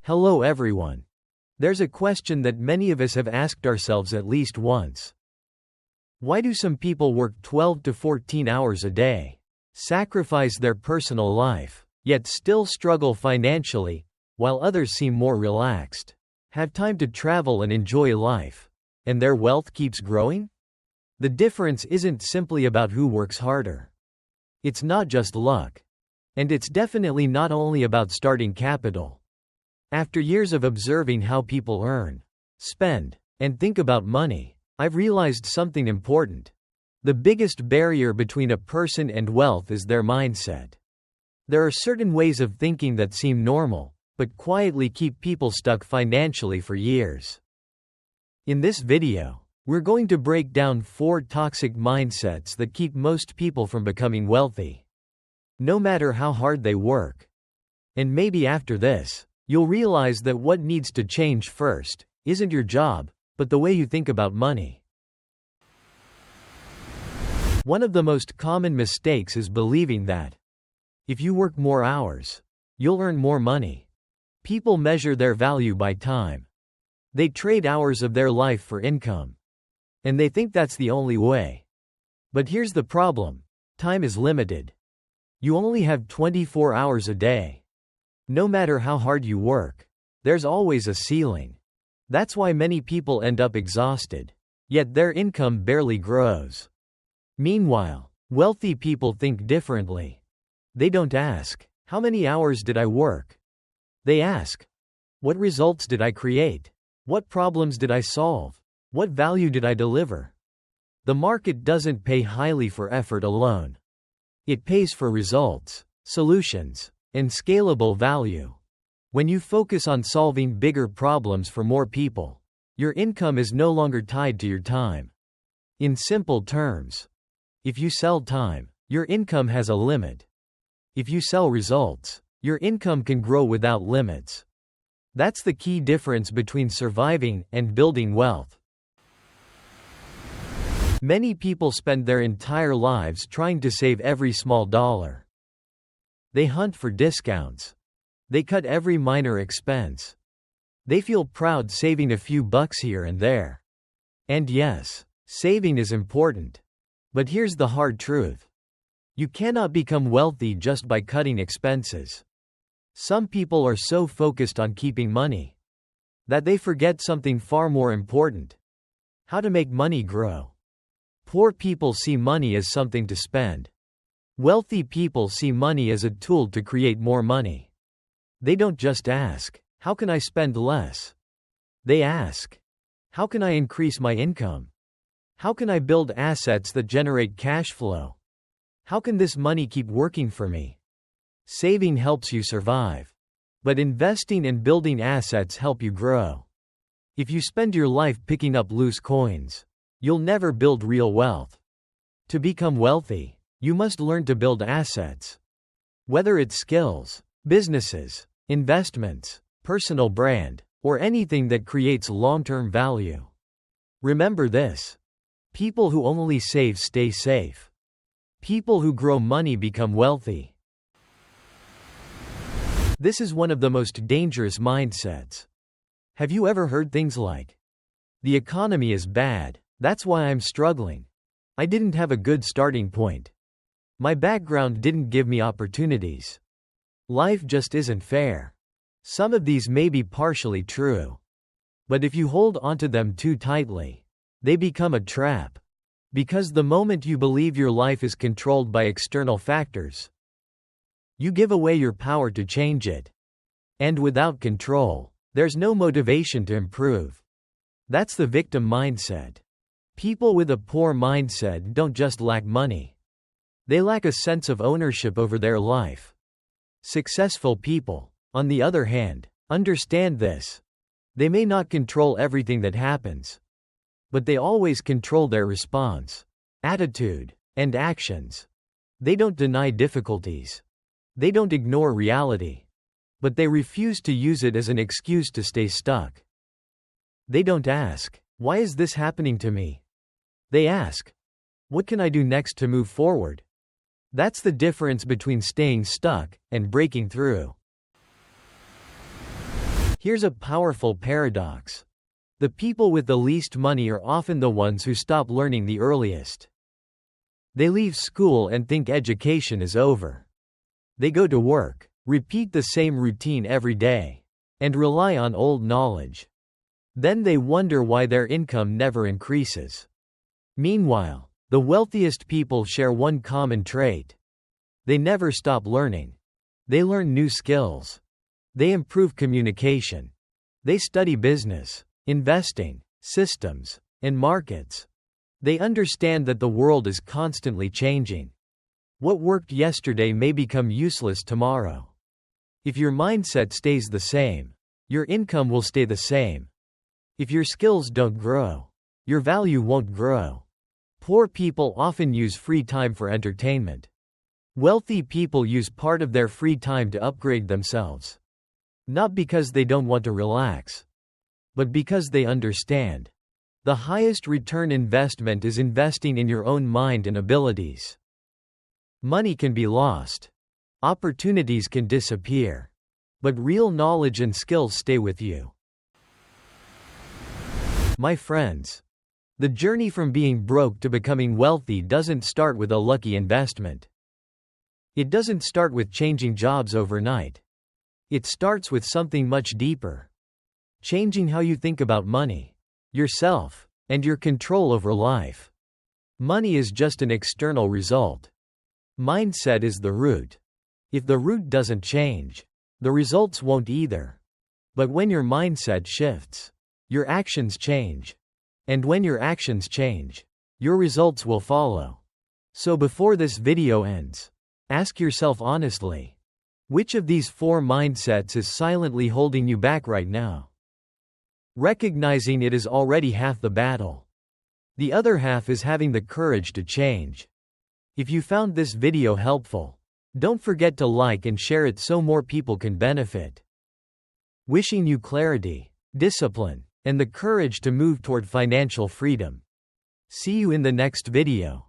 Hello everyone. There's a question that many of us have asked ourselves at least once. Why do some people work 12 to 14 hours a day, sacrifice their personal life, yet still struggle financially, while others seem more relaxed, have time to travel and enjoy life, and their wealth keeps growing? The difference isn't simply about who works harder. It's not just luck. And it's definitely not only about starting capital. After years of observing how people earn, spend, and think about money, I've realized something important. The biggest barrier between a person and wealth is their mindset. There are certain ways of thinking that seem normal, but quietly keep people stuck financially for years. In this video, we're going to break down 4 toxic mindsets that keep most people from becoming wealthy, no matter how hard they work. And maybe after this, you'll realize that what needs to change first isn't your job, but the way you think about money. One of the most common mistakes is believing that if you work more hours, you'll earn more money. People measure their value by time. They trade hours of their life for income. And they think that's the only way. But here's the problem: time is limited. You only have 24 hours a day. No matter how hard you work, there's always a ceiling. That's why many people end up exhausted, yet their income barely grows. Meanwhile, wealthy people think differently. They don't ask, "How many hours did I work?" They ask, "What results did I create? What problems did I solve? What value did I deliver?" The market doesn't pay highly for effort alone. It pays for results, solutions, and scalable value. When you focus on solving bigger problems for more people, your income is no longer tied to your time. In simple terms, if you sell time, your income has a limit. If you sell results, your income can grow without limits. That's the key difference between surviving and building wealth. Many people spend their entire lives trying to save every small dollar. They hunt for discounts. They cut every minor expense. They feel proud saving a few bucks here and there. And yes, saving is important. But here's the hard truth. You cannot become wealthy just by cutting expenses. Some people are so focused on keeping money that they forget something far more important: how to make money grow. Poor people see money as something to spend. Wealthy people see money as a tool to create more money. They don't just ask, "How can I spend less?" They ask, "How can I increase my income? How can I build assets that generate cash flow? How can this money keep working for me?" Saving helps you survive. But investing and building assets help you grow. If you spend your life picking up loose coins, you'll never build real wealth. To become wealthy, you must learn to build assets. Whether it's skills, businesses, investments, personal brand, or anything that creates long-term value. Remember this: people who only save stay safe. People who grow money become wealthy. This is one of the most dangerous mindsets. Have you ever heard things like, "The economy is bad, that's why I'm struggling. I didn't have a good starting point. My background didn't give me opportunities. Life just isn't fair"? Some of these may be partially true. But if you hold onto them too tightly, they become a trap. Because the moment you believe your life is controlled by external factors, you give away your power to change it. And without control, there's no motivation to improve. That's the victim mindset. People with a poor mindset don't just lack money. They lack a sense of ownership over their life. Successful people, on the other hand, understand this. They may not control everything that happens, but they always control their response, attitude, and actions. They don't deny difficulties. They don't ignore reality. But they refuse to use it as an excuse to stay stuck. They don't ask, "Why is this happening to me?" They ask, "What can I do next to move forward?" That's the difference between staying stuck and breaking through. Here's a powerful paradox. The people with the least money are often the ones who stop learning the earliest. They leave school and think education is over. They go to work, repeat the same routine every day, and rely on old knowledge. Then they wonder why their income never increases. Meanwhile, the wealthiest people share one common trait. They never stop learning. They learn new skills. They improve communication. They study business, investing, systems, and markets. They understand that the world is constantly changing. What worked yesterday may become useless tomorrow. If your mindset stays the same, your income will stay the same. If your skills don't grow, your value won't grow. Poor people often use free time for entertainment. Wealthy people use part of their free time to upgrade themselves. Not because they don't want to relax, but because they understand. The highest return investment is investing in your own mind and abilities. Money can be lost. Opportunities can disappear. But real knowledge and skills stay with you. My friends, the journey from being broke to becoming wealthy doesn't start with a lucky investment. It doesn't start with changing jobs overnight. It starts with something much deeper. Changing how you think about money, yourself, and your control over life. Money is just an external result. Mindset is the root. If the root doesn't change, the results won't either. But when your mindset shifts, your actions change. And when your actions change, your results will follow. So before this video ends, ask yourself honestly, which of these 4 mindsets is silently holding you back right now? Recognizing it is already half the battle. The other half is having the courage to change. If you found this video helpful, don't forget to like and share it so more people can benefit. Wishing you clarity, discipline, and the courage to move toward financial freedom. See you in the next video.